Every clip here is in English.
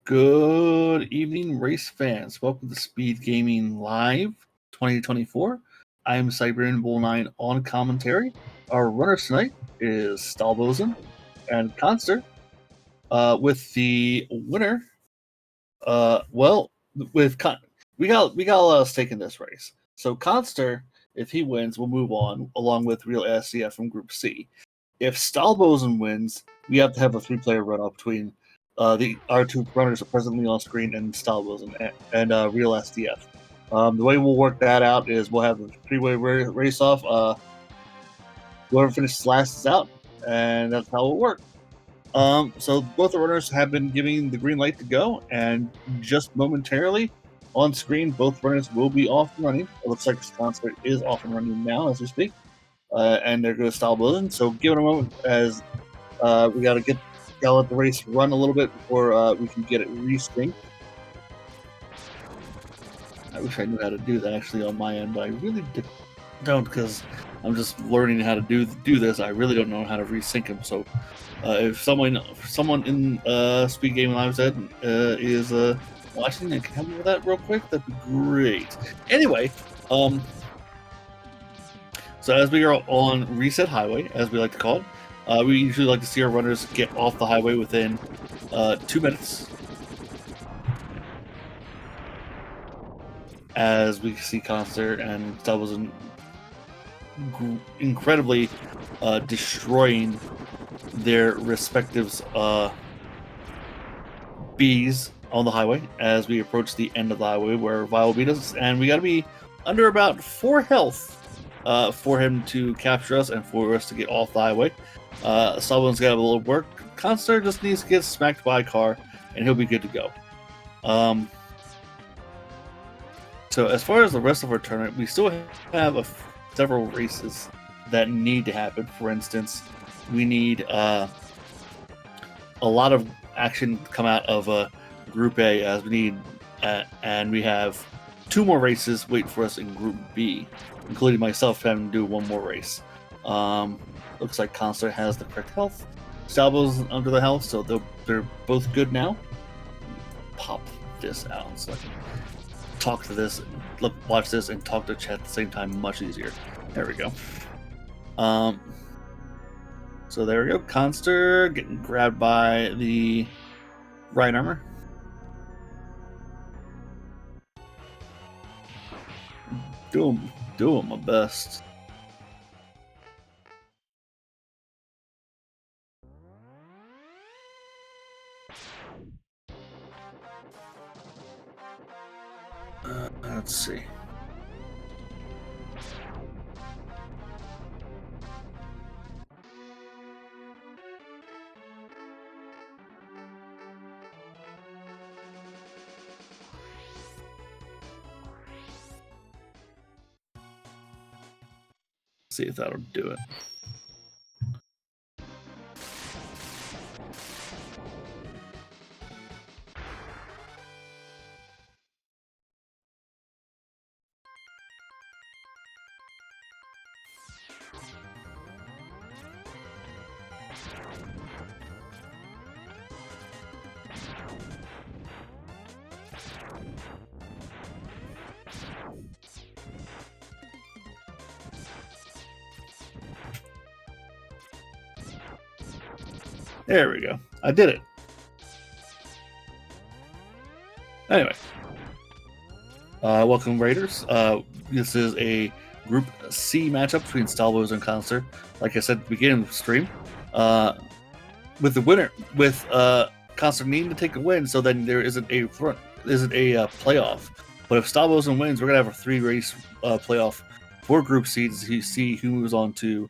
Good evening, race fans. Welcome to Speedgaming Live 2024. I am StahlbolzenSC2 on commentary. Our runners tonight is StahlbolzenSC2 and khanster. With the winner, we got a lot of stake in this race. So khanster, if he wins, will move on along with Real SCF from Group C. If StahlbolzenSC2 wins, we have to have a three-player runoff between our two runners are presently on screen and StahlbolzenSC2 and Real SDF. The way we'll work that out is we'll have a three-way race off. Whoever finishes last is out, and that's how it'll work. So both the runners have been giving the green light to go, and just momentarily on screen, both runners will be off and running. It looks like khanster is off and running now as we speak, and there goes StahlbolzenSC2. So give it a moment as we gotta let the race run a little bit before we can get it resynced. I wish I knew how to do that actually on my end, but I really don't, because I'm just learning how to do this. I really don't know how to resync them. So if someone in Speedgaming Live is watching and can help me with that real quick, that'd be great. Anyway, so as we are on reset highway, as we like to call it, we usually like to see our runners get off the highway within 2 minutes. As we see khanster and StahlbolzenSC2 incredibly destroying their respective Bs on the highway as we approach the end of the highway where Vi will beat us, and we got to be under about 4 health for him to capture us and for us to get off the highway. StahlbolzenSC2's got a little work. khanster just needs to get smacked by a car, and he'll be good to go. So as far as the rest of our tournament, we still have several races that need to happen. For instance, we need a lot of action to come out of Group A, as we need, and we have 2 more races waiting for us in Group B, including myself having to do 1 more race. Looks like khanster has the correct health. StahlbolzenSC2 under the health, so they're both good now. Pop this out so I can talk to this, watch this, and talk to chat at the same time. Much easier. There we go. So there we go. khanster getting grabbed by the right armor. Doing my best. Let's see. See if that'll do it. There we go. I did it. Anyway. Welcome, Raiders. This is a Group C matchup between StahlbolzenSC2 and khanster. Like I said at the beginning of the stream. With the winner, with khanster needing to take a win, so then there isn't a playoff. But if StahlbolzenSC2 wins, we're going to have a 3-race playoff for Group C to see who moves on to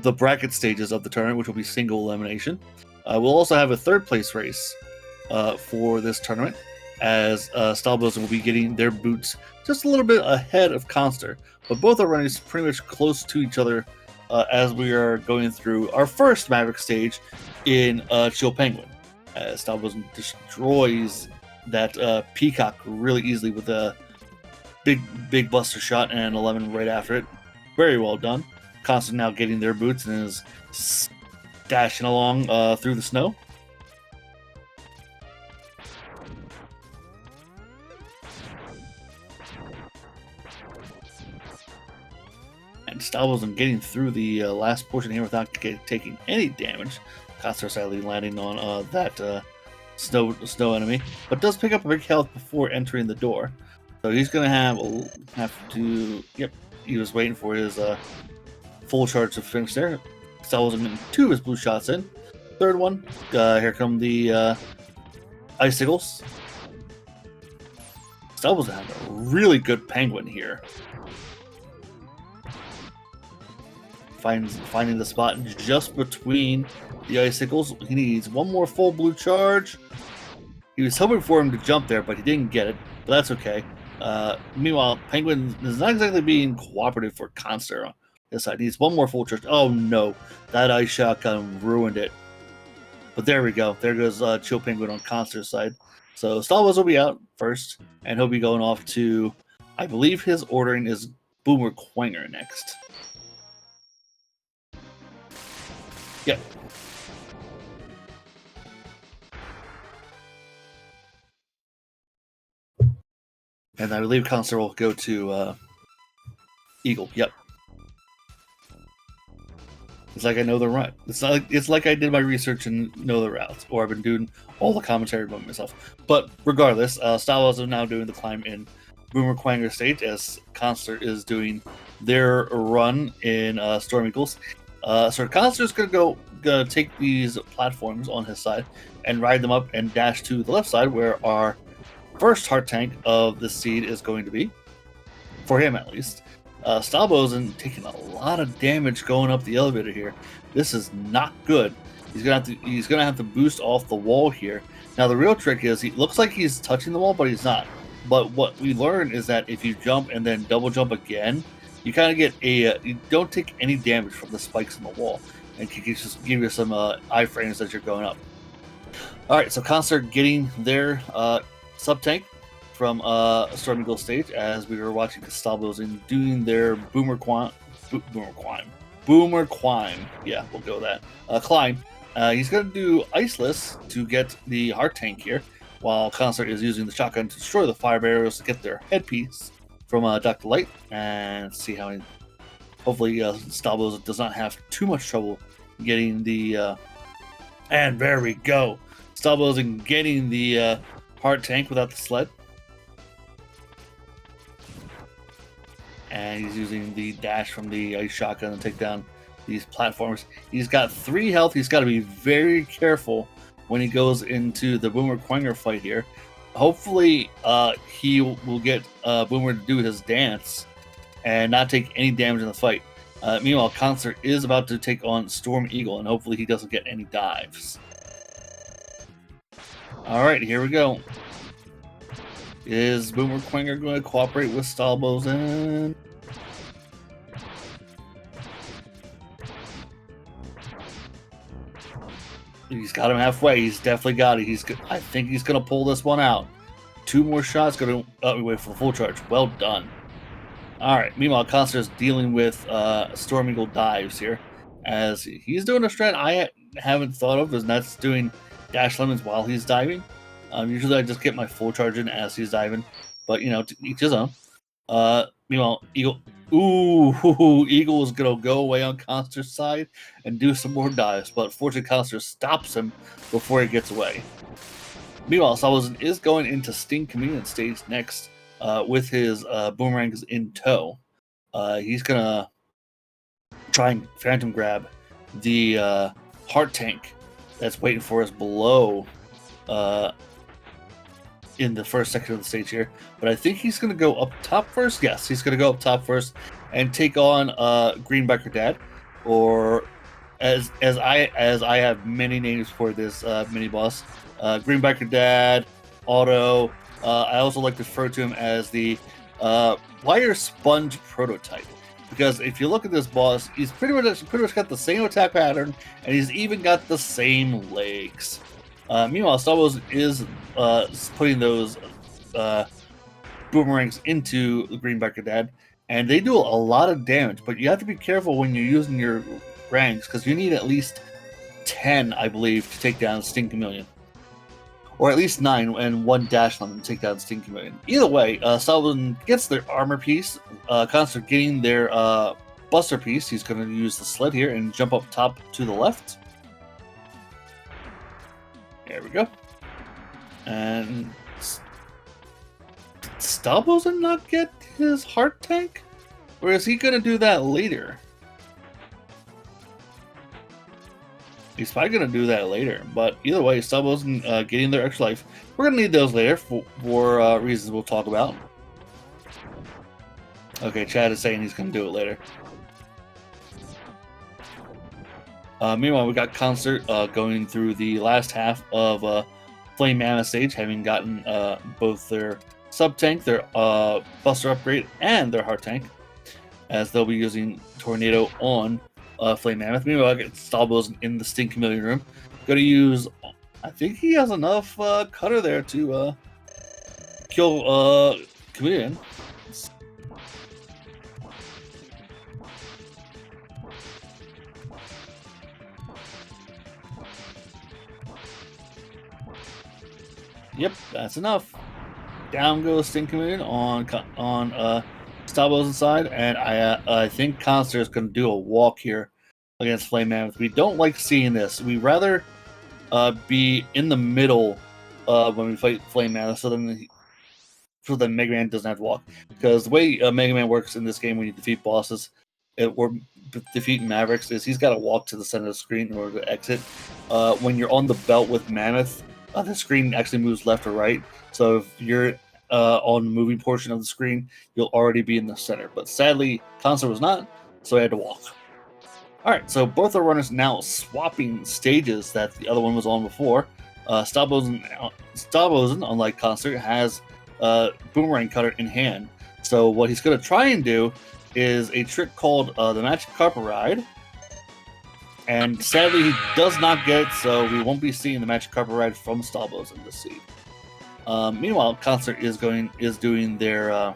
the bracket stages of the tournament, which will be single elimination. We'll also have a 3rd place race for this tournament, as StahlbolzenSC2 will be getting their boots just a little bit ahead of khanster, but both are running pretty much close to each other as we are going through our first Maverick stage in Chill Penguin. StahlbolzenSC2 destroys that Peacock really easily with a big buster shot and 11 right after it. Very well done. khanster now getting their boots and is dashing along through the snow. StahlbolzenSC2 getting through the last portion here without taking any damage. khanster sadly landing on that snow enemy, but does pick up a big health before entering the door. So he's going to have to... Yep, he was waiting for his full charge to finish there. StahlbolzenSC getting 2 of his blue shots in. Third one, here come the icicles. StahlbolzenSC have a really good penguin here. Finding the spot just between the icicles. He needs one more full blue charge. He was hoping for him to jump there, but he didn't get it. But that's okay. Meanwhile, Penguin is not exactly being cooperative for khanster on this side. He needs one more full charge. Oh no, that ice shotgun ruined it. But there we go. There goes Chill Penguin on khanster's side. So StahlbolzenSC will be out first, and he'll be going off to, I believe his ordering is Boomer Quanger next. Yep. And I believe khanster will go to Eagle. Yep. It's like I know the route. It's like I did my research and know the routes, or I've been doing all the commentary by myself. But regardless, StahlbolzenSC is now doing the climb in Boomer Quanger stage as khanster is doing their run in Storm Eagles. So khanster is gonna take these platforms on his side and ride them up and dash to the left side where our first heart tank of the seed is going to be, for him at least. StahlbolzenSC taking a lot of damage going up the elevator here. This is not good. He's gonna have to boost off the wall here. Now the real trick is he looks like he's touching the wall, but he's not. But what we learned is that if you jump and then double jump again, you kind of get you don't take any damage from the spikes in the wall, and can just give you some iframes as you're going up. All right, so khanster getting their sub tank from Storm Eagle stage as we were watching StahlbolzenSC doing their Boomer climb. Yeah, we'll go with that. Climb. He's going to do Iceless to get the heart tank here, while khanster is using the shotgun to destroy the fire barriers to get their headpiece from Dr. Light, and see how he... Hopefully StahlbolzenSC does not have too much trouble getting the... and there we go. StahlbolzenSC getting the heart tank without the sled. And he's using the dash from the ice shotgun to take down these platforms. He's got 3 health. He's got to be very careful when he goes into the Boomer Quanger fight here. Hopefully, he will get Boomer to do his dance and not take any damage in the fight. Meanwhile, khanster is about to take on Storm Eagle, and hopefully he doesn't get any dives. All right, here we go. Is Boomer Quanger going to cooperate with StahlbolzenSC? He's got him halfway. He's definitely got it. I think he's going to pull this one out. 2 more shots. Going to wait for the full charge. Well done. All right. Meanwhile, khanster is dealing with Storm Eagle dives here, as he's doing a strat I haven't thought of, and that's doing dash lemons while he's diving. Usually I just get my full charge in as he's diving, but you know, to each his own. Meanwhile, Eagle, Eagle is gonna go away on khanster's side and do some more dives, but fortunately khanster stops him before he gets away. Meanwhile, StahlbolzenSC is going into Sting Chameleon stage next with his boomerangs in tow. He's gonna try and phantom grab the heart tank that's waiting for us below in the first section of the stage here, but I think he's going to go up top first. Yes, he's going to go up top first and take on Greenbacker Dad, or as I have many names for this mini boss, Greenbacker Dad, Auto. I also like to refer to him as the Wire Sponge Prototype, because if you look at this boss, he's pretty much got the same attack pattern, and he's even got the same legs. Meanwhile, StahlbolzenSC is putting those boomerangs into the Greenbacker Dad, and they do a lot of damage, but you have to be careful when you're using your ranks, because you need at least 10, I believe, to take down Sting Chameleon. Or at least 9 and 1 dash lemon to take down Sting Chameleon. Either way, StahlbolzenSC gets their armor piece, khanster getting their Buster piece, he's going to use the sled here and jump up top to the left. There we go. And did StahlbolzenSC not get his heart tank? Or is he going to do that later? He's probably going to do that later. But either way, StahlbolzenSC getting their extra life. We're going to need those later for reasons we'll talk about. Okay, Chad is saying he's going to do it later. Meanwhile, we got Concert going through the last half of Flame Mammoth stage, having gotten both their sub-tank, their Buster upgrade, and their heart tank, as they'll be using Tornado on Flame Mammoth. Meanwhile, I get StahlbolzenSC in the Sting Chameleon room. Going to use, I think he has enough cutter there to kill Chameleon. Yep, that's enough. Down goes Sting Chameleon on StahlbolzenSC side, and I think Khanster is going to do a walk here against Flame Mammoth. We don't like seeing this. We rather be in the middle when we fight Flame Mammoth, so then Mega Man doesn't have to walk. Because the way Mega Man works in this game when you defeat bosses or defeat Mavericks is he's got to walk to the center of the screen in order to exit. When you're on the belt with Mammoth, the screen actually moves left or right. So if you're on the moving portion of the screen, you'll already be in the center. But sadly, Khanster was not, so I had to walk. Alright, so both our runners now swapping stages that the other one was on before. StahlbolzenSC, unlike Khanster, has Boomerang Cutter in hand. So what he's going to try and do is a trick called the Magic Carpet Ride. And sadly, he does not get it, so we won't be seeing the Magic Carpet Ride from StahlbolzenSC this seed. Meanwhile, Concert is doing their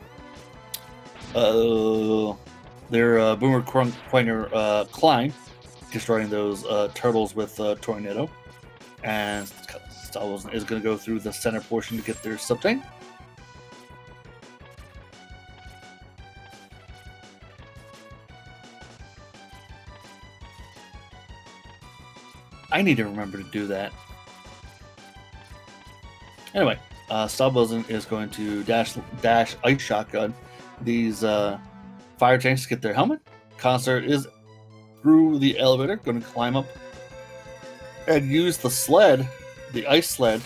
Boomer Quanger climb, destroying those turtles with Tornado, and StahlbolzenSC is going to go through the center portion to get their sub-tank. I need to remember to do that. Anyway, StahlbolzenSC is going to dash Ice Shotgun these fire tanks to get their helmet. Concert is through the elevator, going to climb up and use the sled, the ice sled,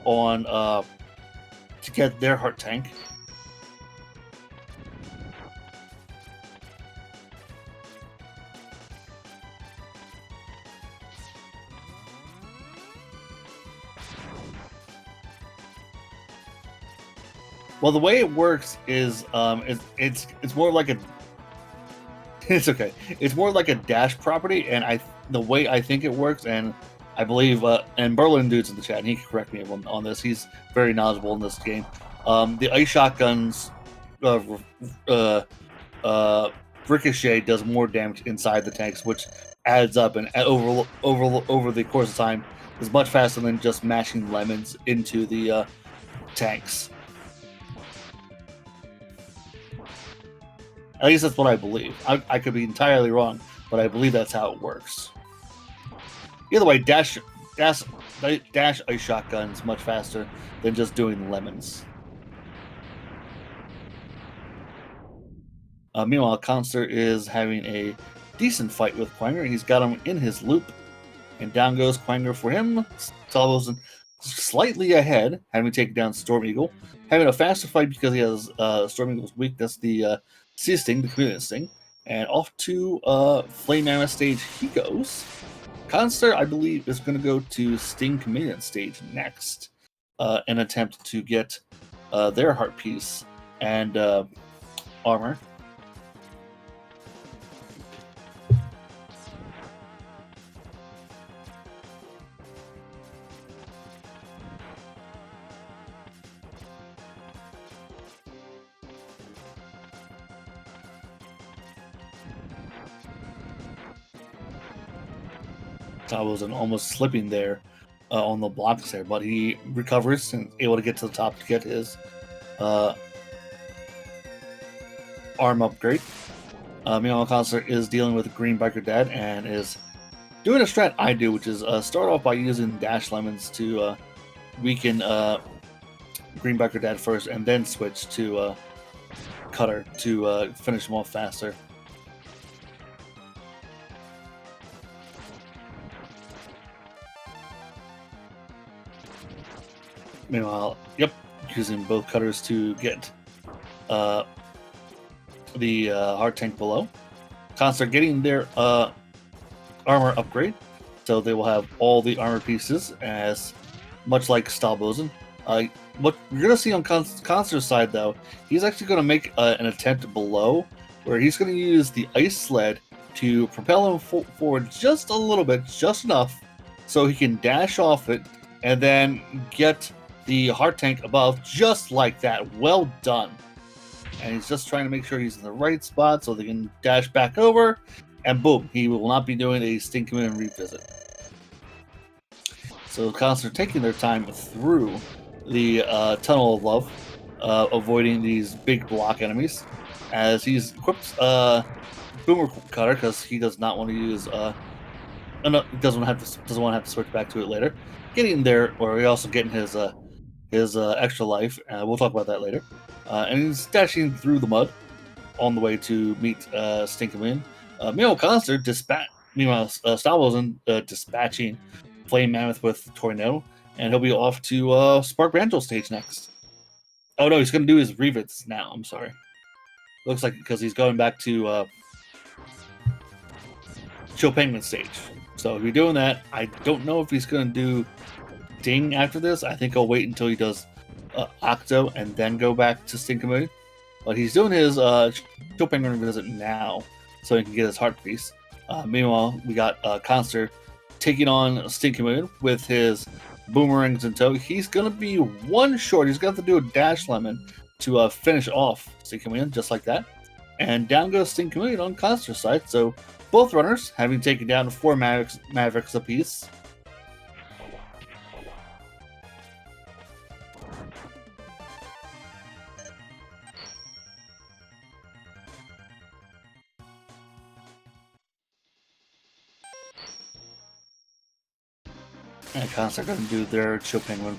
on to get their heart tank. Well, the way it works is it's more like a it's more like a dash property, and the way I think it works, and I believe and Berlin dude's in the chat, and he can correct me on this. He's very knowledgeable in this game. The ice shotguns ricochet does more damage inside the tanks, which adds up and over the course of time is much faster than just mashing lemons into the tanks. At least that's what I believe. I could be entirely wrong, but I believe that's how it works. Either way, dash ice shotguns much faster than just doing lemons. Meanwhile, Concert is having a decent fight with Quanger. He's got him in his loop, and down goes Quanger for him. StahlbolzenSC slightly ahead, having taken down Storm Eagle. Having a faster fight because he has Storm Eagle's weakness, the Sea Sting, the Chameleon Sting. And off to Flame Mammoth stage he goes. Khanster, I believe, is going to go to Sting Chameleon stage next, and attempt to get their heart piece and armor. StahlbolzenSC almost slipping there on the blocks there, but he recovers and able to get to the top to get his arm upgrade. Meanwhile, Khanster is dealing with Green Biker Dad and is doing a strat I do, which is start off by using Dash Lemons to weaken Green Biker Dad first, and then switch to Cutter to finish him off faster. Meanwhile, yep, using both cutters to get the hard tank below. Khanster getting their armor upgrade, so they will have all the armor pieces, as much like StahlbolzenSC2. What you're going to see on Khanster's side, though, he's actually going to make an attempt below, where he's going to use the ice sled to propel him forward just a little bit, just enough, so he can dash off it and then get the hard tank above, just like that. Well done. And he's just trying to make sure he's in the right spot so they can dash back over, and boom, he will not be doing a Stink Command revisit. So Khanster taking their time through the Tunnel of Love, avoiding these big block enemies, as he's equipped Boomer Cutter because he does not want to use doesn't want to have to switch back to it later. Getting there, or he also getting his extra life. We'll talk about that later. And he's dashing through the mud on the way to meet Stinkerman. Meanwhile, StahlbolzenSC2 dispatching Flame Mammoth with Tornado, and he'll be off to Spark Banjo stage next. Oh no, he's going to do his revits now. I'm sorry. Looks like because he's going back to Chill Penguin stage. So he'll be doing that. I don't know if he's going to do Ding after this. I think I'll wait until he does Octo and then go back to Stinkermoon. But he's doing his Chill Penguin visit now, so he can get his heart piece. Meanwhile, we got Khanster taking on Stinkermoon with his boomerangs in tow. He's going to be one short. He's going to have to do a Dash Lemon to finish off Stinkermoon, just like that. And down goes Stinkermoon on Khanster's side. So both runners having taken down 4 Mavericks apiece. And Khanster are going to do their Chill Penguin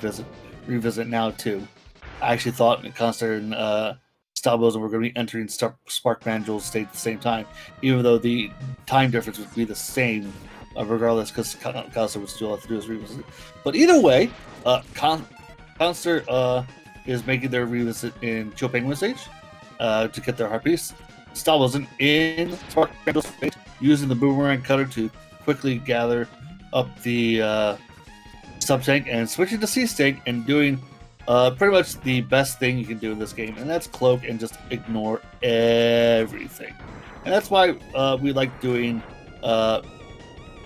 revisit now too. I actually thought Khanster and StahlbolzenSC2 were going to be entering Spark Banjo's state at the same time, even though the time difference would be the same, regardless, because Khanster would still have to do his revisit. But either way, Khanster is making their revisit in Chill Penguin stage to get their heart piece. StahlbolzenSC2 in Spark Banjo's stage, using the boomerang cutter to quickly gather up the sub tank and switching to C tank and doing pretty much the best thing you can do in this game, and that's cloak and just ignore everything. And that's why we like doing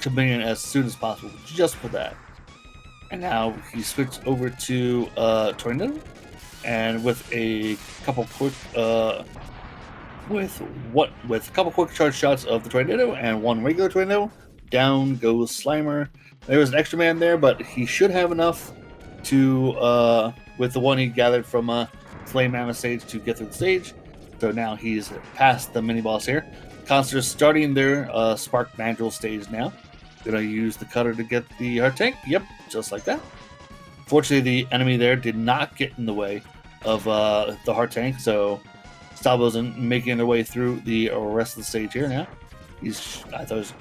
Dominion as soon as possible, just for that. And now he switched over to Tornado, and with a couple quick with a couple quick charge shots of the Tornado and one regular Tornado, down goes Slimer. There was an extra man there, but he should have enough to, with the one he gathered from Flame Mammoth stage, to get through the stage. So now he's past the mini boss here. Khanster's starting their Spark Banjo stage now. Gonna use the cutter to get the heart tank. Yep, just like that. Fortunately, the enemy there did not get in the way of the heart tank, so StahlbolzenSC2 making their way through the rest of the stage here now. I thought it was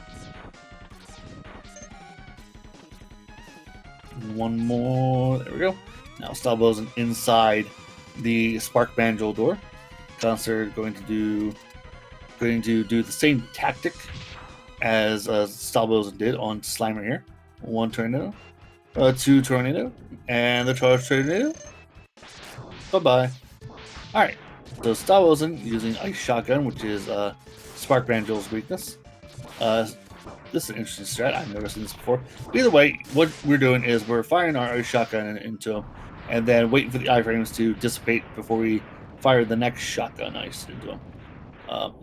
one more. There we go. Now StahlbolzenSC2 inside the Spark Banjo door. Khanster going to do the same tactic as StahlbolzenSC2 did on Slimer here. One Tornado, 2 Tornado, and the charge Tornado. Bye-bye. Alright, so StahlbolzenSC2 using Ice Shotgun, which is Spark Banjo's weakness. This is an interesting strat. I've never seen this before. Either way, what we're doing is we're firing our Ice Shotgun into him, and then waiting for the iframes to dissipate before we fire the next shotgun ice into him.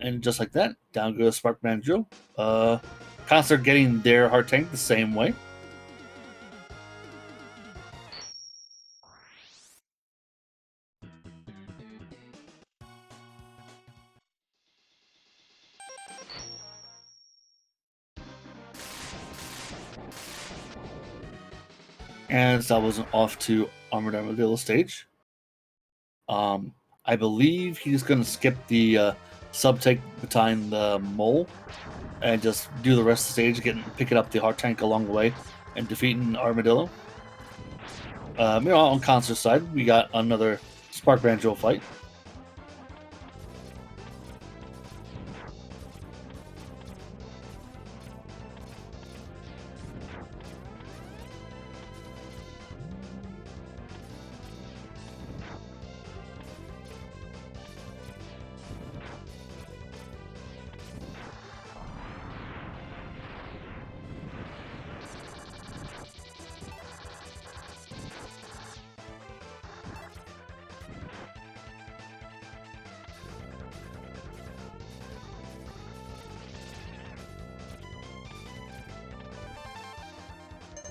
And just like that, down goes Spark Banjo. Khanster getting their heart tank the same way. And StahlBozen off to Armored Armadillo stage. I believe he's going to skip the sub-tank behind the mole and just do the rest of the stage, picking up the heart tank along the way and defeating Armadillo. Meanwhile, on Khanster's side, we got another Spark Banjo fight.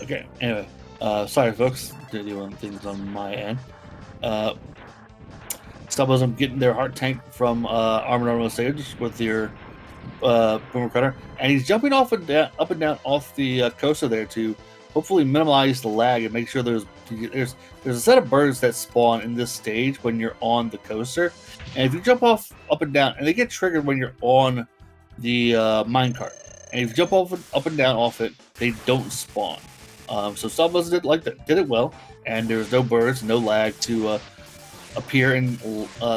Okay, anyway, sorry folks, doing things on my end. StahlBozen getting their heart tank from Armored Armadillo stage with your Boomer Cutter, and he's jumping up and down off the coaster there to hopefully minimize the lag and make sure there's a set of birds that spawn in this stage when you're on the coaster, and if you jump off up and down, and they get triggered when you're on the minecart, and if you jump up and down off it, they don't spawn. So StahlBozen did it well, and there's no birds, no lag to appear and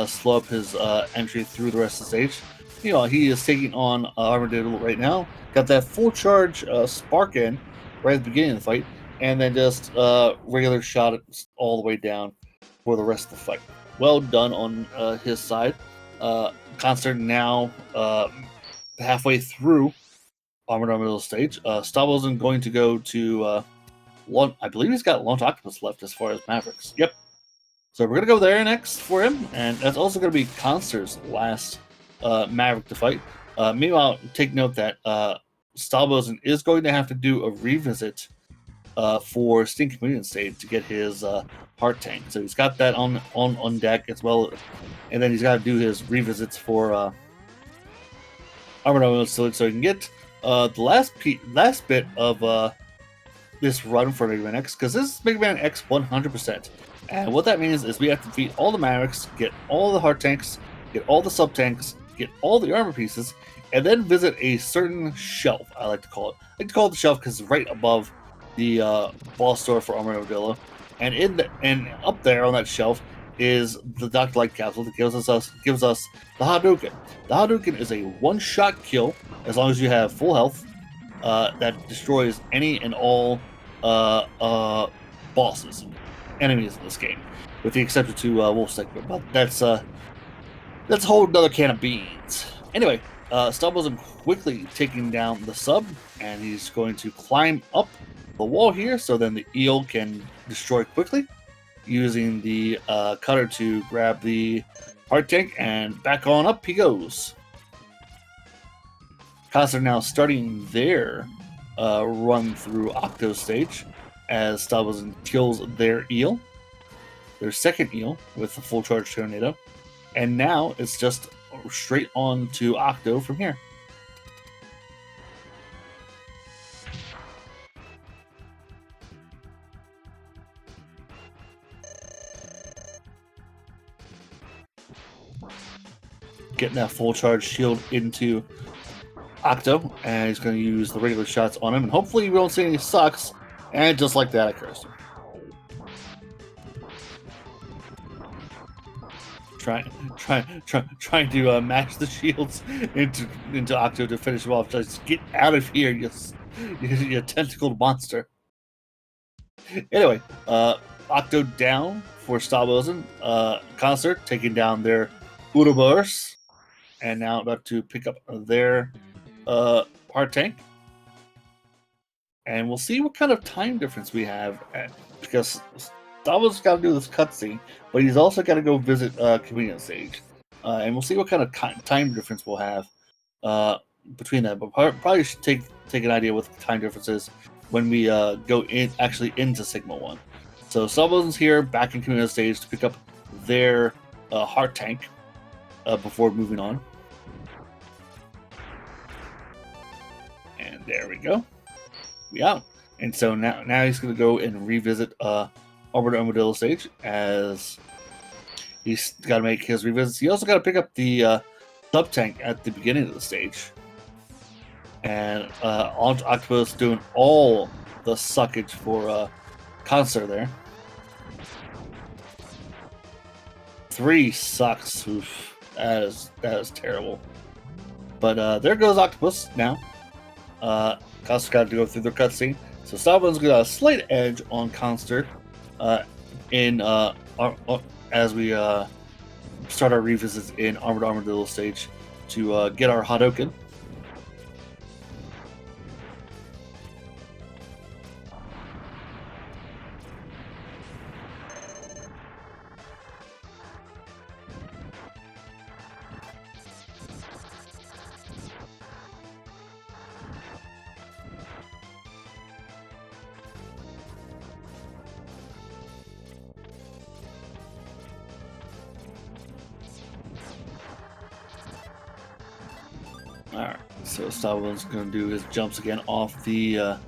slow up his entry through the rest of the stage. You know, he is taking on Armadillo right now. Got that full charge spark in right at the beginning of the fight, and then just regular shot it all the way down for the rest of the fight. Well done on his side. Khanster now halfway through Armored Armadillo stage. StahlBozen going to go to I believe he's got Launch Octopus left as far as Mavericks. Yep. So we're going to go there next for him, and that's also going to be Khanster's last Maverick to fight. Meanwhile, take note that StahlBozen is going to have to do a revisit for Steam Communion stage to get his heart tank. So he's got that on deck as well, and then he's got to do his revisits for Armored Armadillo so he can get the last bit of this run for Mega Man X, because this is Mega Man X 100%. And what that means is we have to defeat all the Mavericks, get all the heart tanks, get all the sub tanks, get all the armor pieces, and then visit a certain shelf. I like to call it. I like to call it the shelf because it's right above the ball store for Armored Armadillo. And up there on that shelf is the Dr. Light capsule that gives us the Hadouken. The Hadouken is a one-shot kill as long as you have full health that destroys any and all bosses, enemies in this game, with the exception to Wolf Segment, but that's a whole other can of beans. Anyway, StahlBozen quickly taking down the sub, and he's going to climb up the wall here so then the eel can destroy quickly, using the cutter to grab the heart tank, and back on up he goes. Khanster now starting their run through Octo stage as StahlBozen kills their eel, their second eel, with the full charge tornado, and now it's just straight on to Octo from here. Getting that full charge shield into Octo, and he's going to use the regular shots on him, and hopefully we don't see any sucks, and just like that, I cursed him. Trying to match the shields into Octo to finish him off. Just get out of here, you tentacled monster. Anyway, Octo down for StahlBozen. Khanster taking down their Ouroboros, and now about to pick up their heart tank. And we'll see what kind of time difference we have, because StahlBozen's got to do this cutscene, but he's also got to go visit Convenience Stage. And we'll see what kind of time difference we'll have between them. But probably should take an idea what the time difference is when we go into Sigma 1. So StahlBozen's here, back in Convenience Stage to pick up their heart tank before moving on. And there we go. We out. And so now he's going to go and revisit Armored Armadillo stage, as he's got to make his revisits. He also got to pick up the sub tank at the beginning of the stage. And Octopus doing all the suckage for Khanster there. 3 sucks. Oof. That is terrible. But there goes Octopus now. Khanster got to go through the cutscene. So Stahlbolzen's got a slight edge on Khanster as we start our revisits in Armored Armadillo stage to get our Hadoken. Alright, so Stahlbolzen's going to do his jumps again off the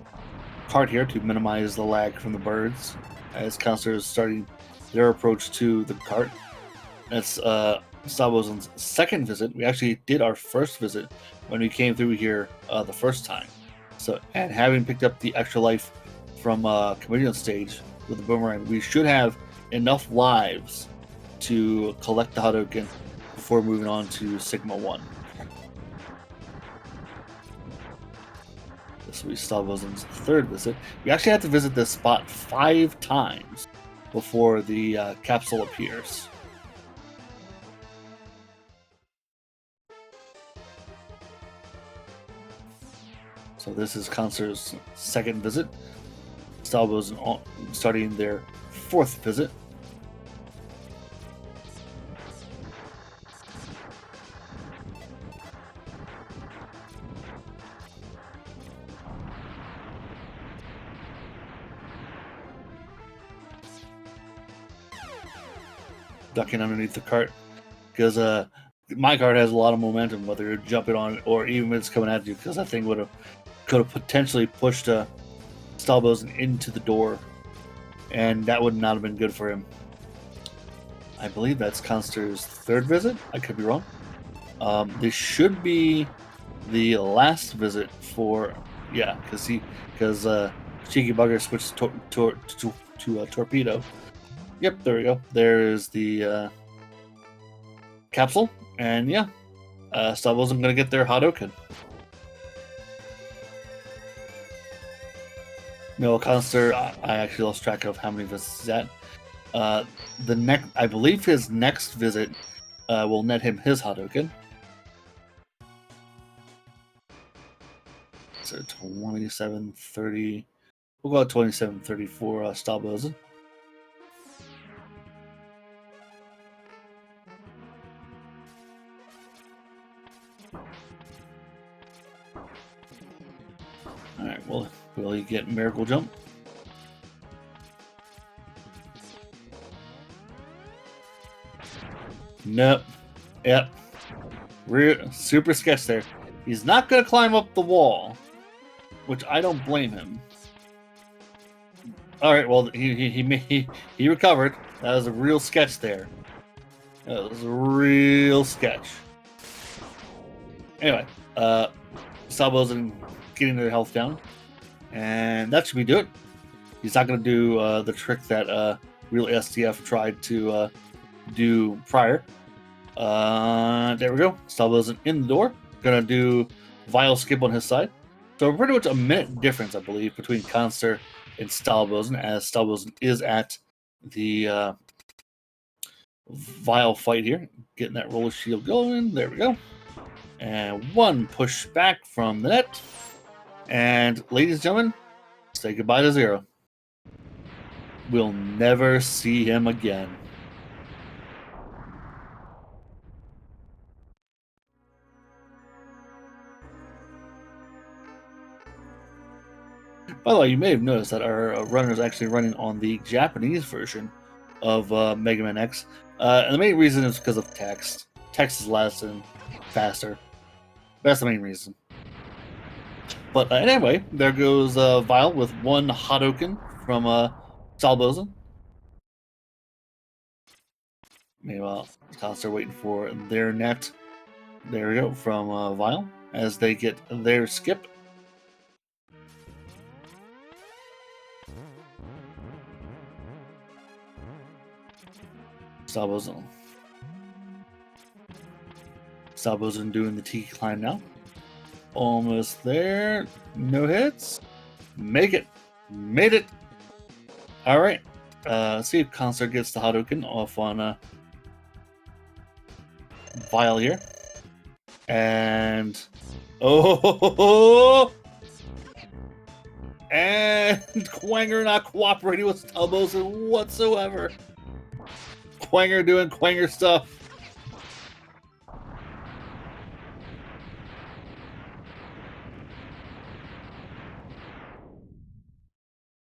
cart here to minimize the lag from the birds, as Khanster is starting their approach to the cart. That's Stahlbolzen's second visit. We actually did our first visit when we came through here the first time. So, and having picked up the extra life from Chameleon stage with the boomerang, we should have enough lives to collect the Hadoken before moving on to Sigma 1. This will be Stahlbolzen's third visit. We actually have to visit this spot 5 times before the capsule appears. So this is Khanster's second visit. Stahlbolzen starting their 4th visit. Ducking underneath the cart, because my cart has a lot of momentum, whether you're jumping on it or even if it's coming at you, because that thing could have potentially pushed Stahlbolzen into the door, and that would not have been good for him. I believe that's Khanster's 3rd visit. I could be wrong. This should be the last visit for because Cheeky Bugger switched to a torpedo. Yep, there we go. There is the capsule, and Stahlbolzen going to get their Hadoken. No, Khanster, I actually lost track of how many visits he's at. I believe his next visit will net him his Hadoken. So 2730. We'll go 2730 for Stahlbolzen. Alright, well, will he get Miracle Jump? Nope. Yep. Super sketch there. He's not going to climb up the wall, which I don't blame him. Alright, well, he recovered. That was a real sketch there. That was a real sketch. Anyway, Stahlbolzen getting their health down, and that should be do it. He's not going to do the trick that real STF tried to do prior. There we go. Stahlbolzen in the door. Going to do Vile Skip on his side. So pretty much a minute difference, I believe, between Khanster and Stahlbolzen, as Stahlbolzen is at the Vile fight here. Getting that roller shield going. There we go. And one push back from the net. And ladies and gentlemen, say goodbye to Zero. We'll never see him again. By the way, you may have noticed that our runner is actually running on the Japanese version of Mega Man X. And the main reason is because of text. Text is less and faster. That's the main reason. But anyway, there goes Vile with one Hadouken from StahlbolzenSC2. Meanwhile, Cops are waiting for their net. There we go, from Vile as they get their skip. StahlbolzenSC2 doing the Tiki climb now. Almost there. No hits. Make it. Made it. All right. See if Khanster gets the Hadouken off on Vile here. And oh, and Quanger not cooperating with StahlbolzenSC2 whatsoever. Quanger doing Quanger stuff.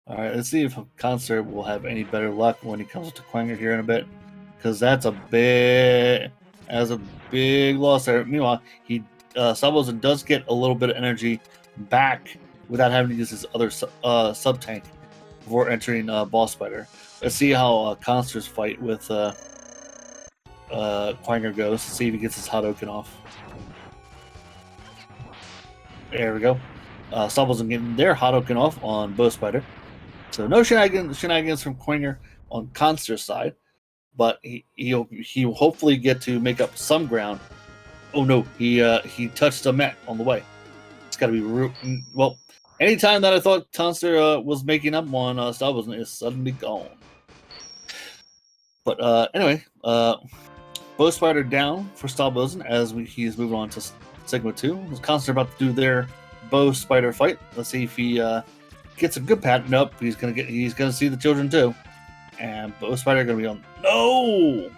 Alright, let's see if Khanster will have any better luck when he comes to Quanger here in a bit. Because that's a big loss there. Meanwhile, StahlbolzenSC2 does get a little bit of energy back without having to use his other sub tank before entering Boss Spider. Let's see how Khanster's fight with Quanger goes. See if he gets his Hadouken off. There we go. StahlbolzenSC2 getting their Hadouken off on Boss Spider. So no shenanigans from Quanger on Khanster's side, but he'll hopefully get to make up some ground. Oh no, he touched a mat on the way. It's got to be well. Anytime that I thought Khanster was making up on StahlbolzenSC2 is suddenly gone. But anyway, Bow Spider down for StahlbolzenSC2 as he's moving on to Sigma 2. Khanster about to do their Bow Spider fight. Let's see if he gets a good pat. Nope, he's gonna see the children too. And Bow Spider gonna be on. No!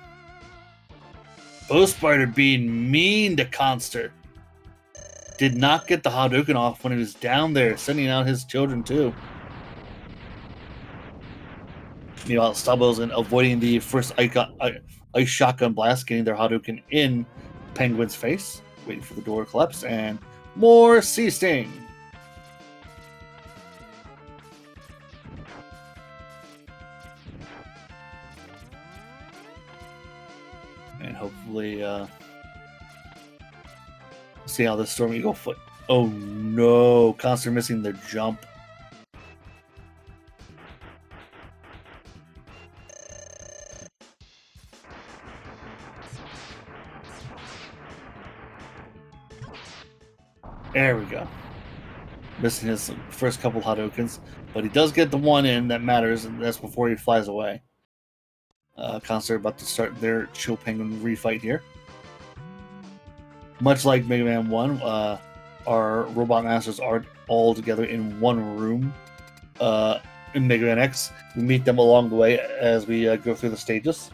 Bow Spider being mean to Khanster. Did not get the Hadouken off when he was down there, sending out his children too. Meanwhile, StahlbolzenSC2 avoiding the first ice shotgun blast, getting their Hadouken in Penguin's face, waiting for the door to collapse, and more Sea Sting. And hopefully, see how this Storm Eagle foot. Oh no, Khanster missing their jump. There we go. Missing his first couple Hadoukens, but he does get the one in that matters, and that's before he flies away. Khanster about to start their Chill Penguin refight here. Much like Mega Man 1, our Robot Masters are all together in one room in Mega Man X. We meet them along the way as we go through the stages.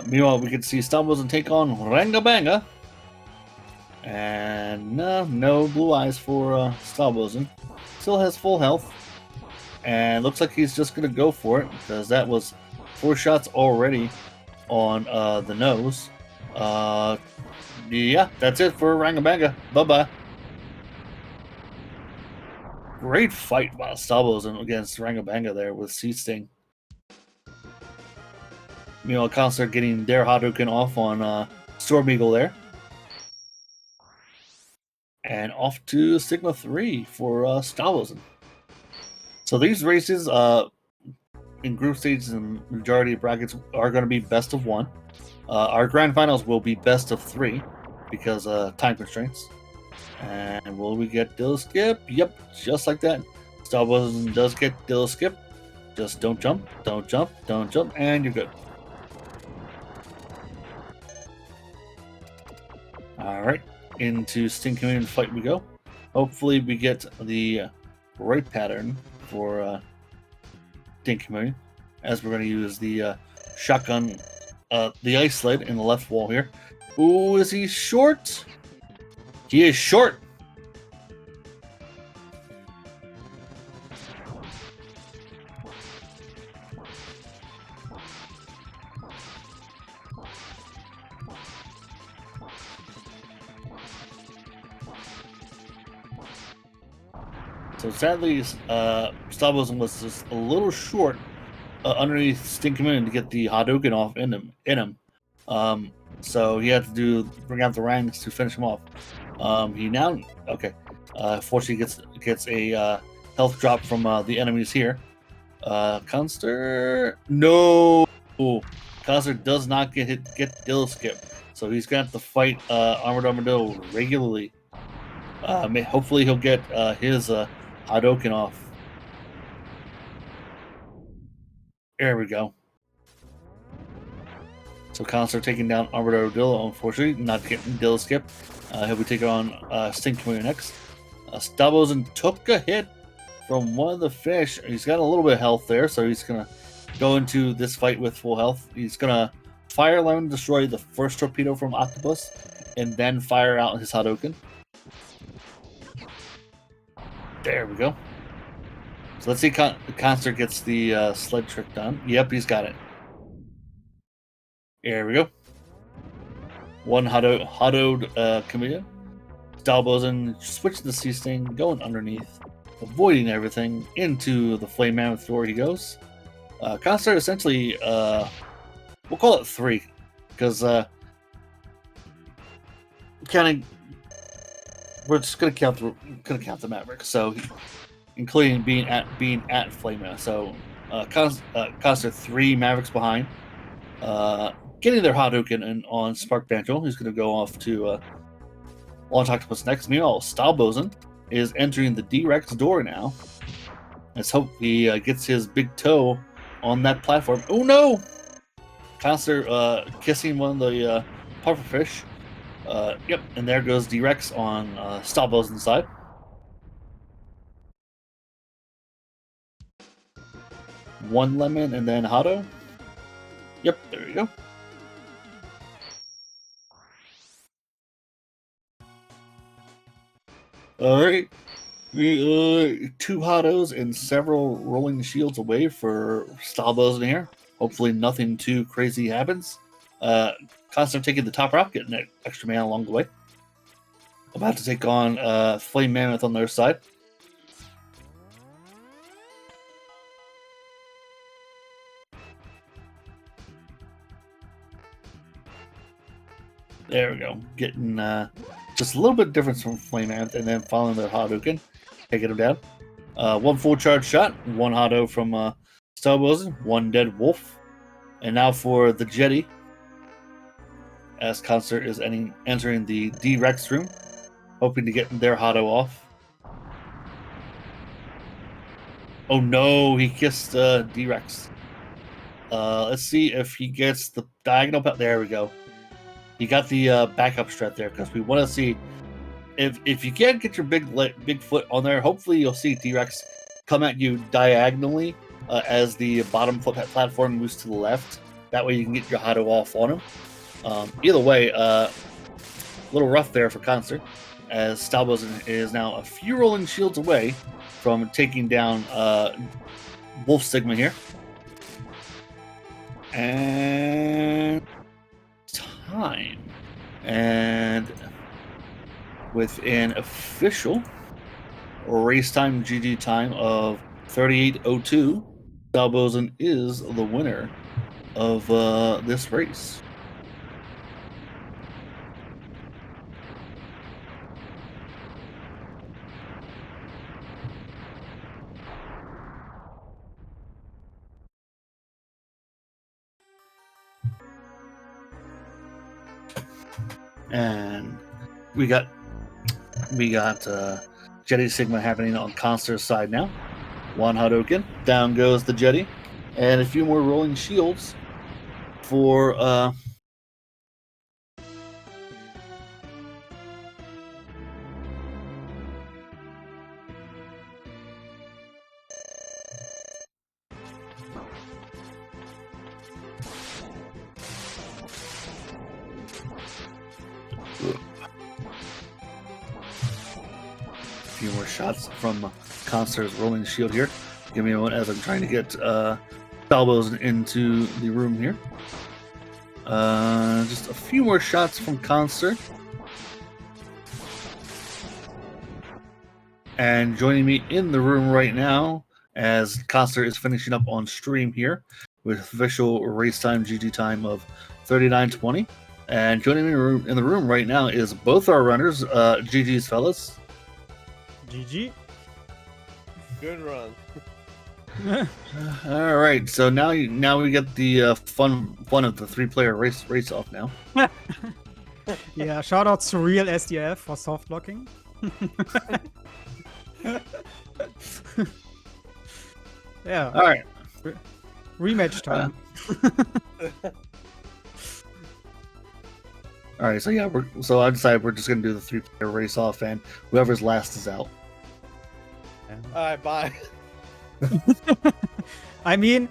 Meanwhile, we can see StahlbolzenSC2 take on Ranga Banga. And no blue eyes for StahlbolzenSC2. Still has full health. And looks like he's just going to go for it, because that was 4 shots already on the nose. Yeah, that's it for Ranga Banga. Bye-bye. Great fight by StahlbolzenSC2 against Ranga Banga there with Sea Sting. Meanwhile, Khanster getting their Hadouken off on Storm Eagle there. And off to Sigma 3 for StahlbolzenSC2. So these races in group stages and majority of brackets are going to be best of 1. Our grand finals will be best of 3 because time constraints. And will we get Dill Skip? Yep, just like that. StahlbolzenSC2 does get Dill Skip. Just don't jump, don't jump, don't jump, and you're good. Alright, into Sting Community fight we go. Hopefully we get the right pattern for Sting Community, as we're going to use the shotgun, the ice sled in the left wall here. Ooh, is he short? He is short! So sadly, StahlbolzenSC was just a little short underneath Sting Communion to get the Hadouken off in him. So he had to bring out the ranks to finish him off. He now fortunately gets a health drop from the enemies here. Khanster, no, Khanster does not get Dill Skip, so he's gonna have to fight Armored Armadillo regularly. Hopefully he'll get his Hadouken off. There we go. So Khanster taking down Armored Armadillo, unfortunately, not getting Dill Skip. He'll be taking on Sting Communion next. StahlbolzenSC took a hit from one of the fish. He's got a little bit of health there, so he's gonna go into this fight with full health. He's gonna Fire Lemon destroy the first torpedo from Octopus, and then fire out his Hadouken. There we go. So let's see if Khanster gets the sled trick done. Yep, he's got it. There we go. One Hadoued Chameleon. StahlbolzenSC switching the Sea Sting, going underneath, avoiding everything. Into the Flame Mammoth door he goes. Khanster essentially, we'll call it 3, because we're just gonna count the Maverick. So, including being at Flame Mammoth. So, Khanster 3 Mavericks behind. Getting their Hadouken on Spark Banjo, who's going to go off to Launch Octopus next. Meanwhile, StahlbolzenSC is entering the D-Rex door now. Let's hope he gets his big toe on that platform. Oh no! Khanster kissing one of the pufferfish. Yep, and there goes D-Rex on StahlbolzenSC's side. One lemon and then Hado. Yep, there you go. Alright. 2 Hados and several rolling shields away for StahlbolzenSC here. Hopefully nothing too crazy happens. Khanster taking the top rock, getting an extra man along the way. About to take on Flame Mammoth on their side. There we go. Getting just a little bit difference from Flame Mammoth, and then following their Hadouken, taking him down. 1 full charge shot, 1 Hado from StahlbolzenSC, 1 dead wolf. And now for the Jetty, as Khanster is entering the D-Rex room, hoping to get their Hado off. Oh no, he kissed D-Rex. Let's see if he gets the diagonal. There we go. He got the backup strat there, because we want to see if you can't get your big foot on there. Hopefully, you'll see D-Rex come at you diagonally as the bottom foot platform moves to the left. That way, you can get your Hado off on him. Either way, a little rough there for Khanster, as StahlbolzenSC is now a few rolling shields away from taking down Wolf Sigma here. And time. And with an official race time GG time of 38:02, StahlbolzenSC is the winner of this race. And we got Jetty Sigma happening on Khanster's side now. 1 Hadouken, down goes the Jetty, and a few more rolling shields for a few more shots from Khanster's rolling shield here. Give me a moment as I'm trying to get StahlbolzenSC into the room here. Just a few more shots from Khanster. And joining me in the room right now, as Khanster is finishing up on stream here with official race time GG time of 39:20. And joining me in the room right now is both our runners, GG's fellas. GG. Good run. All right, so now we get the fun of the 3-player race off now. Yeah, shout out to Real SDF for soft locking. Yeah. All right. Rematch time. All right, so yeah, I decided we're just gonna do the 3-player race off, and whoever's last is out. All right, bye. I mean,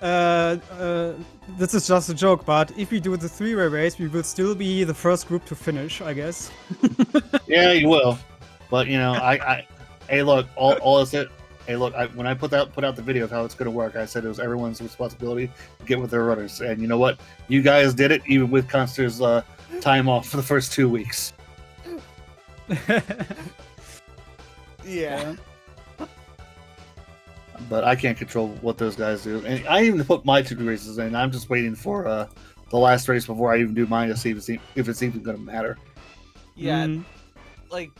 this is just a joke, but if we do the 3-way race, we will still be the first group to finish, I guess. Yeah, you will. But you know, hey, look, all I said. Hey, look, when I put out the video of how it's going to work, I said it was everyone's responsibility to get with their runners. And you know what? You guys did it, even with Khanster's time off for the first 2 weeks. Yeah. But I can't control what those guys do. And I even put my 2 races in. I'm just waiting for the last race before I even do mine to see if it's even going to matter. Yeah. Like,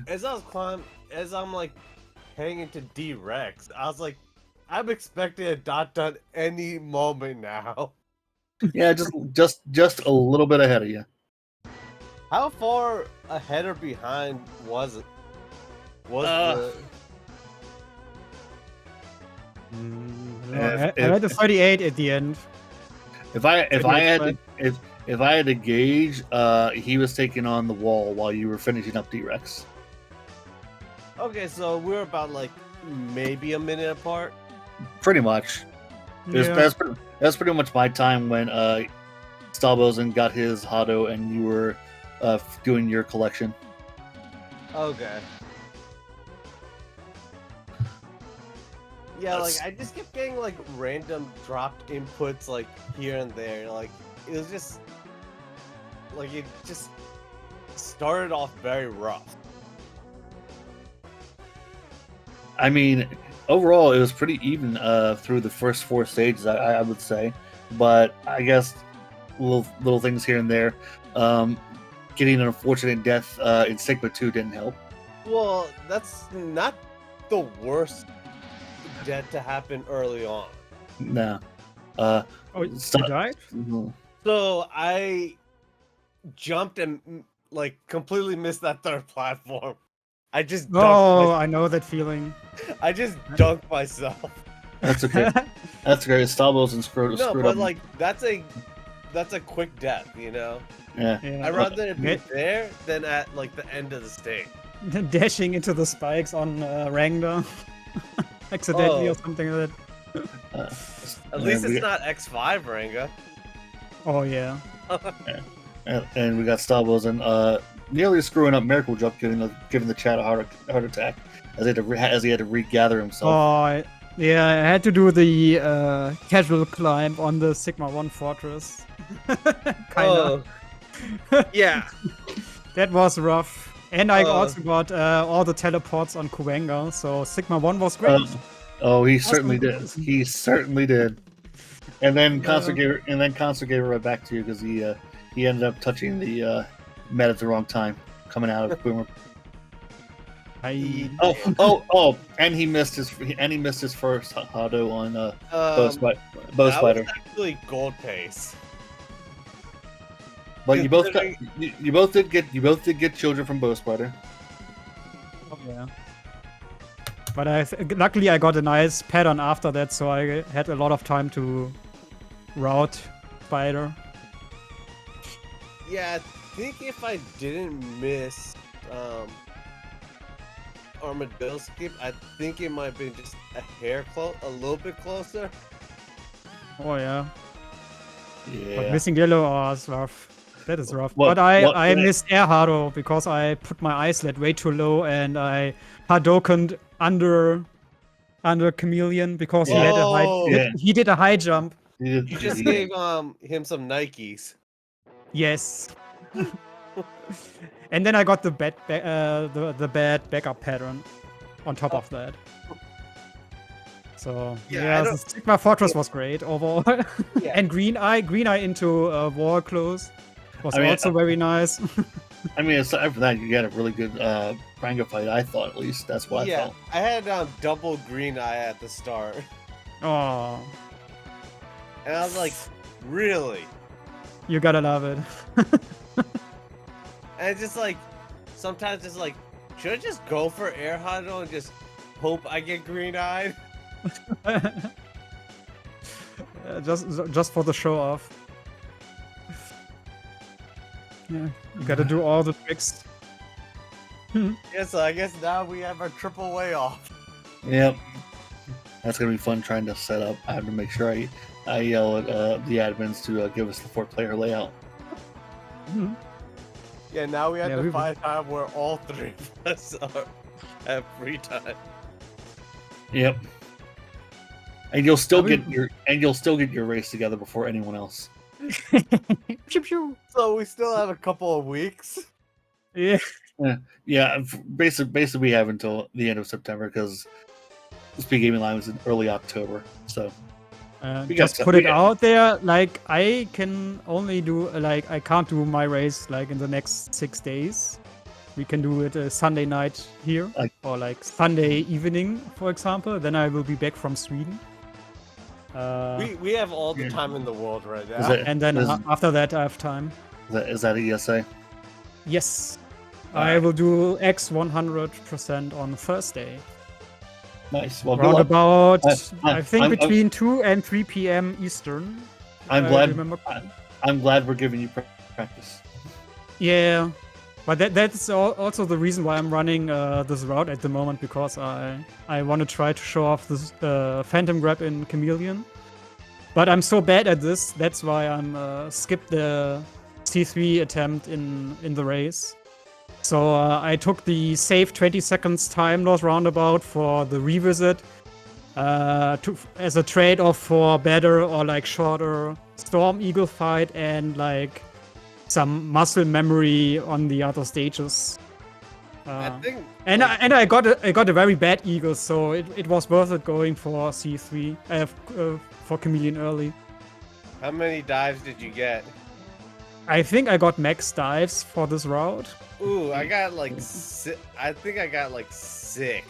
as I'm like heading into D-Rex, I was like, I'm expecting a dot done any moment now. Yeah, just a little bit ahead of you. How far ahead or behind was it? I had a 38 at the end. If I had to gauge, he was taking on the wall while you were finishing up D-Rex. Okay, so we're about like maybe a minute apart. Pretty much. Yeah. That's pretty much my time when Stahlbolzen got his Hado and you were doing your collection. Okay. Yeah, like I just kept getting like random dropped inputs like here and there. Like it was just like it just started off very rough. I mean, overall, it was pretty even through the first 4 stages, I would say. But I guess little things here and there. Getting an unfortunate death in Sigma 2 didn't help. Well, that's not the worst death to happen early on. No. You died? So I jumped and like completely missed that 3rd platform. I just dunked I know that feeling. I just dunked myself. That's okay. That's great. Stahlbolzen screwed No, up. but like that's a quick death, you know. Yeah. I'd rather it be there than at like the end of the stage. Dashing into the spikes on Rangda. Accidentally or something like that. At least it's not X5 Ranga. Oh yeah. And we got Stahlbolzen nearly screwing up Miracle Jump, giving the chat a heart attack as he had to regather himself. Oh yeah, I had to do the casual climb on the Sigma 1 Fortress. Kinda. Yeah. That was rough. And I also got all the teleports on Kuwenga, so Sigma 1 was great. He certainly did. He certainly did. And then Khanster gave it right back to you because he ended up touching the med at the wrong time, coming out of Boomer. And he missed his first Hado on Bow Spider. That was actually gold pace. But you both did get children from Bow Spider. Oh yeah. But luckily I got a nice pattern after that, so I had a lot of time to route Spider. Yeah, I think if I didn't miss Armadillo skip, I think it might have been just a little bit closer. Oh yeah. Yeah. But missing yellow is rough. That is rough. But I missed Air Hado because I put my isolate way too low and I Hadokened under Chameleon because he had a high he did a high jump. You just gave him some Nikes. Yes. And then I got the bad backup pattern. on top of that. So Yeah, the Sigma Fortress was great overall. And Green Eye into wall close was also very nice. I mean, aside from that, you got a really good Ranga fight, I thought, at least. That's what I felt. I had double Green Eye at the start. Oh. And I was like, really? You gotta love it. And it's just like, sometimes it's like, should I just go for Air Huddle and just hope I get green-eyed? just for the show off. Yeah, you gotta do all the tricks. Yeah, so I guess now we have our triple way off. Yep. That's gonna be fun trying to set up. I have to make sure I yell at the admins to give us the 4-player layout. Yeah, now we have to find time where all 3 of us have free time. Yep. And you'll still get your race together before anyone else. So we still have a couple of weeks. Yeah. Yeah. Basically, we have until the end of September because Speedgaming Live is in early October. So just put it out there. Like I can only do I can't do my race like in the next 6 days. We can do it a Sunday night here or like Sunday evening, for example. Then I will be back from Sweden. We have all the time in the world right now. And then after that, I have time. Is that ESA? Yes. I will do X 100% on Thursday. Nice. Well, around about, I think between 2 and 3 p.m. Eastern. I'm glad we're giving you practice. Yeah. But that's also the reason why I'm running this route at the moment, because I want to try to show off this Phantom Grab in Chameleon. But I'm so bad at this, that's why I'm skipped the C3 attempt in the race. So I took the safe 20 seconds time loss roundabout for the revisit as a trade-off for better or like shorter Storm Eagle fight and like some muscle memory on the other stages. I got a very bad Eagle, so it was worth it going for C3 for Chameleon early. How many dives did you get? I think I got max dives for this route. Ooh, I got like I think I got like 6.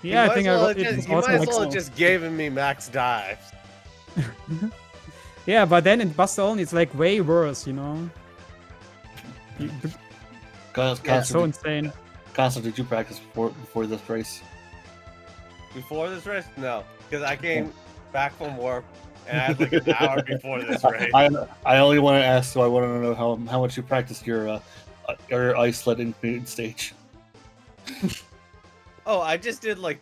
Yeah, I think I got. You might as well have just given me max dives. Yeah, but then in Buster Only, it's like way worse, you know. It's so insane. Khanster, did you practice before this race? Before this race? No, because I came back from work and I had like an hour before this race. I only want to ask, so I want to know how much you practiced your ice sledding stage. Oh, I just did like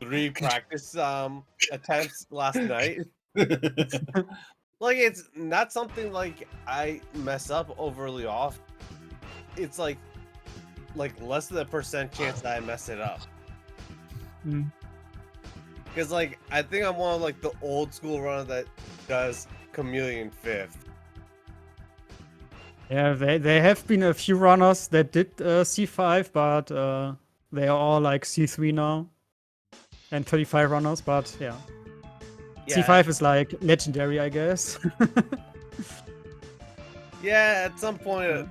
3 practice attempts last night. Like it's not something like I mess up overly off. It's like less than a % chance that I mess it up. Because like I think I'm one of like the old school runner that does Chameleon 5th. Yeah, there have been a few runners that did C5, but they are all like C3 now, and 35 runners. But yeah. C5 is like legendary, I guess. Yeah, at some point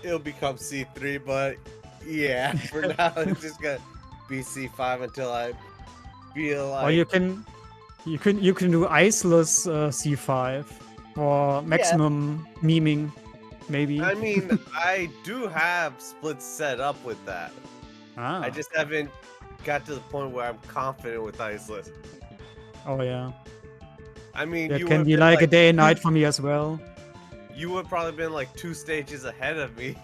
it'll become C3, but yeah, for now it's just gonna be C5 until I feel like. Or you can do iceless C5 for maximum memeing, maybe. I mean, I do have splits set up with that. I just haven't got to the point where I'm confident with iceless. Oh yeah. I mean, it can be like a day and night for me as well. You would probably been like 2 stages ahead of me.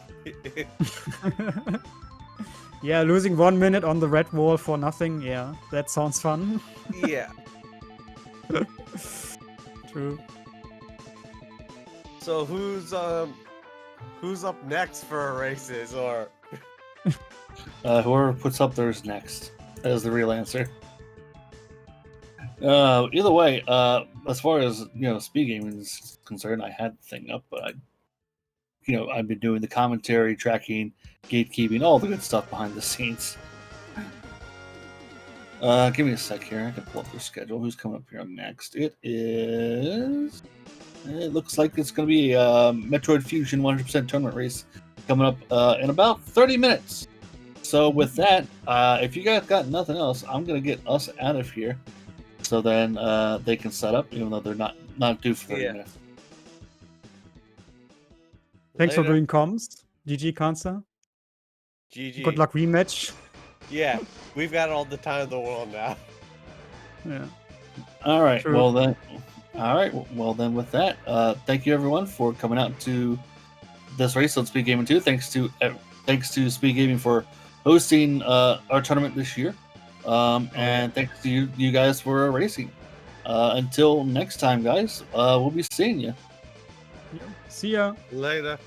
Yeah, losing 1 minute on the red wall for nothing. Yeah, that sounds fun. Yeah. True. So who's up next for races, or whoever puts up theirs next? That is the real answer. Either way, as far as Speedgaming is concerned, I had the thing up, but I've been doing the commentary, tracking, gatekeeping, all the good stuff behind the scenes. Give me a sec here. I can pull up the schedule. Who's coming up here next? It looks like it's going to be Metroid Fusion 100% tournament race coming up in about 30 minutes. So with that, if you guys got nothing else, I'm going to get us out of here. So then they can set up, even though they're not due for 30 minutes. Thanks for doing comms. GG, Khanster. GG. Good luck rematch. Yeah, we've got all the time in the world now. Yeah. All right. True. Well then. All right. Well then, with that, thank you everyone for coming out to this race on Speedgaming 2. Thanks to Speedgaming for hosting our tournament this year. And thanks to you guys for racing. Until next time, guys, we'll be seeing you. See ya. Later.